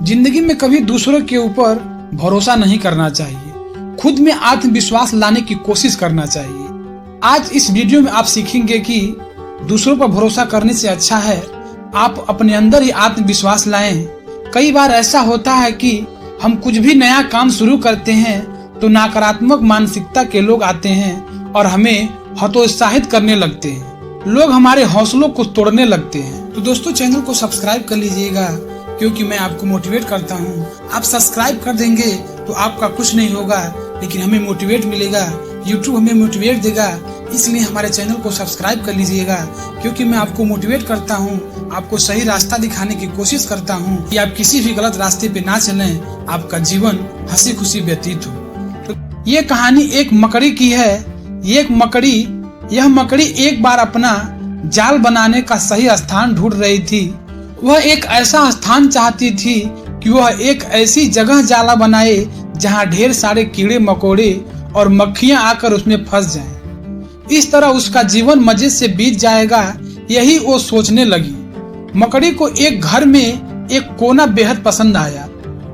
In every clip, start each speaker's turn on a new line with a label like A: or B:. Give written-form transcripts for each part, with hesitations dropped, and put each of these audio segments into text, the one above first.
A: जिंदगी में कभी दूसरों के ऊपर भरोसा नहीं करना चाहिए, खुद में आत्मविश्वास लाने की कोशिश करना चाहिए। आज इस वीडियो में आप सीखेंगे कि दूसरों पर भरोसा करने से अच्छा है आप अपने अंदर ही आत्मविश्वास लाएं। कई बार ऐसा होता है कि हम कुछ भी नया काम शुरू करते हैं तो नकारात्मक मानसिकता के लोग आते हैं और हमें हतोत्साहित करने लगते हैं। लोग हमारे हौसलों को तोड़ने लगते हैं। तो दोस्तों, चैनल को सब्सक्राइब कर लीजिएगा क्योंकि मैं आपको मोटिवेट करता हूँ। आप सब्सक्राइब कर देंगे तो आपका कुछ नहीं होगा, लेकिन हमें मोटिवेट मिलेगा, यूट्यूब हमें मोटिवेट देगा। इसलिए हमारे चैनल को सब्सक्राइब कर लीजिएगा क्योंकि मैं आपको मोटिवेट करता हूँ, आपको सही रास्ता दिखाने की कोशिश करता हूँ कि आप किसी भी गलत रास्ते पे ना चलें, आपका जीवन हंसी खुशी व्यतीत हो। तो ये कहानी एक मकड़ी की है। यह मकड़ी एक बार अपना जाल बनाने का सही स्थान ढूंढ रही थी। वह एक ऐसा स्थान चाहती थी कि वह एक ऐसी जगह जाला बनाए जहां ढेर सारे कीड़े मकोड़े और मक्खियां आकर उसमें फंस जाएं। इस तरह उसका जीवन मजे से बीत जाएगा, यही वो सोचने लगी। मकड़ी को एक घर में एक कोना बेहद पसंद आया।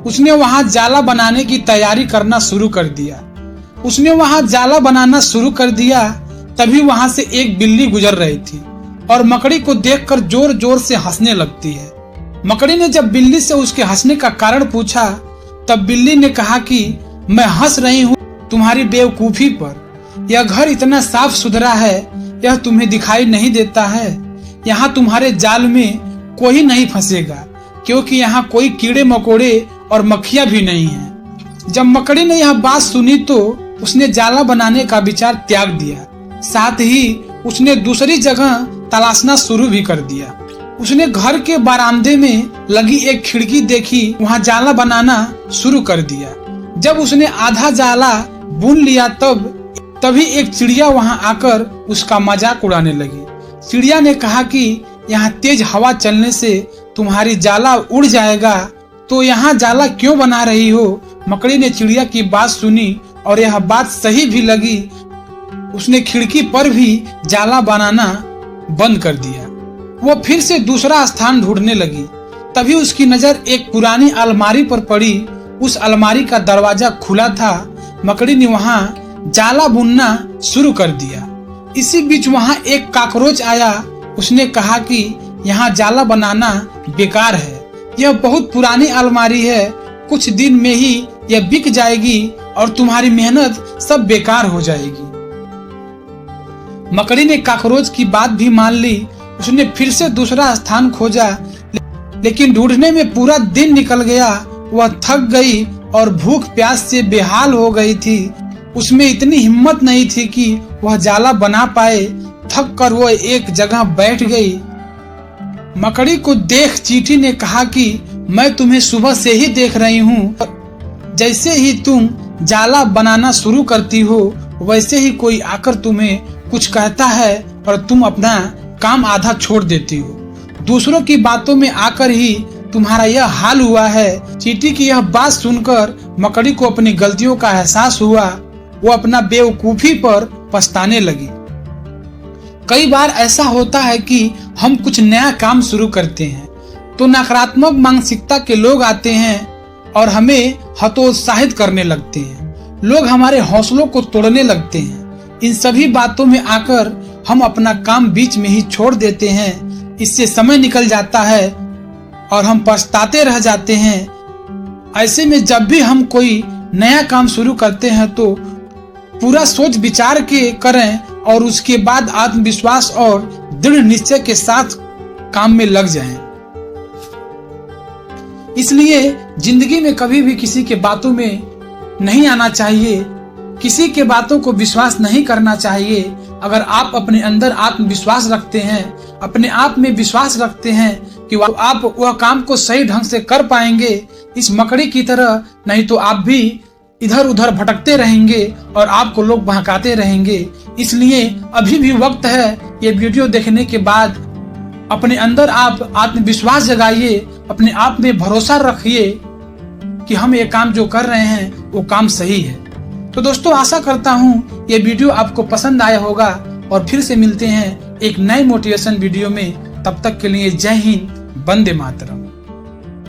A: उसने वहां जाला बनाने की तैयारी करना शुरू कर दिया। तभी वहां से एक बिल्ली गुजर रही थी और मकड़ी को देखकर जोर जोर से हंसने लगती है। मकड़ी ने जब बिल्ली से उसके हंसने का कारण पूछा तब बिल्ली ने कहा कि मैं हंस रही हूँ तुम्हारी बेवकूफी पर। यह घर इतना साफ सुथरा है, यह तुम्हें दिखाई नहीं देता है। यहाँ तुम्हारे जाल में कोई नहीं फंसेगा क्योंकि यहाँ कोई कीड़े मकोड़े और मक्खियाँ भी नहीं हैं। जब मकड़ी ने यह बात सुनी तो उसने जाला बनाने का विचार त्याग दिया। साथ ही उसने दूसरी जगह तलाशना शुरू भी कर दिया। उसने घर के बरामदे में लगी एक खिड़की देखी, वहां जाला बनाना शुरू कर दिया। जब उसने आधा जाला बुन लिया तभी एक चिड़िया वहां आकर उसका मजाक उड़ाने लगी। चिड़िया ने कहा कि यहाँ तेज हवा चलने से तुम्हारी जाला उड़ जाएगा, तो यहाँ जाला क्यों बना रही हो। मकड़ी ने चिड़िया की बात सुनी और यह बात सही भी लगी। उसने खिड़की पर भी जाला बनाना बंद कर दिया। वो फिर से दूसरा स्थान ढूंढने लगी। तभी उसकी नजर एक पुरानी अलमारी पर पड़ी। उस अलमारी का दरवाजा खुला था। मकड़ी ने वहां जाला बुनना शुरू कर दिया। इसी बीच वहां एक कॉकरोच आया। उसने कहा कि यहाँ जाला बनाना बेकार है, यह बहुत पुरानी अलमारी है, कुछ दिन में ही यह बिक जाएगी और तुम्हारी मेहनत सब बेकार हो जाएगी। मकड़ी ने कॉकरोच की बात भी मान ली। उसने फिर से दूसरा स्थान खोजा, लेकिन ढूंढने में पूरा दिन निकल गया। वह थक गई और भूख प्यास से बेहाल हो गई थी। उसमें इतनी हिम्मत नहीं थी कि वह जाला बना पाए। थक कर वह एक जगह बैठ गई। मकड़ी को देख चींटी ने कहा कि मैं तुम्हें सुबह से ही देख रही हूँ। जैसे ही तुम जाला बनाना शुरू करती हो वैसे ही कोई आकर तुम्हें कुछ कहता है और तुम अपना काम आधा छोड़ देती हो। दूसरों की बातों में आकर ही तुम्हारा यह हाल हुआ है। चींटी की यह बात सुनकर मकड़ी को अपनी गलतियों का एहसास हुआ। वो अपना बेवकूफी पर पछताने लगी। कई बार ऐसा होता है कि हम कुछ नया काम शुरू करते हैं तो नकारात्मक मानसिकता के लोग आते हैं और हमें हतोत्साहित करने लगते हैं। लोग हमारे हौसलों को तोड़ने लगते हैं। इन सभी बातों में आकर हम अपना काम बीच में ही छोड़ देते हैं। इससे समय निकल जाता है और हम पछताते रह जाते हैं। ऐसे में जब भी हम कोई नया काम शुरू करते हैं तो पूरा सोच विचार के करें और उसके बाद आत्मविश्वास और दृढ़ निश्चय के साथ काम में लग जाएं। इसलिए जिंदगी में कभी भी किसी के बातों में नहीं आना चाहिए, किसी के बातों को विश्वास नहीं करना चाहिए। अगर आप अपने अंदर आत्मविश्वास रखते हैं, अपने आप में विश्वास रखते हैं कि आप वह काम को सही ढंग से कर पाएंगे इस मकड़ी की तरह, नहीं तो आप भी इधर उधर भटकते रहेंगे और आपको लोग बहकाते रहेंगे। इसलिए अभी भी वक्त है। ये वीडियो देखने के बाद अपने अंदर आप आत्मविश्वास जगाइए, अपने आप में भरोसा रखिए कि हम ये काम जो कर रहे हैं वो काम सही है। तो दोस्तों, आशा करता हूँ ये वीडियो आपको पसंद आया होगा और फिर से मिलते हैं एक नए मोटिवेशन वीडियो में। तब तक के लिए जय हिंद, वंदे मातरम।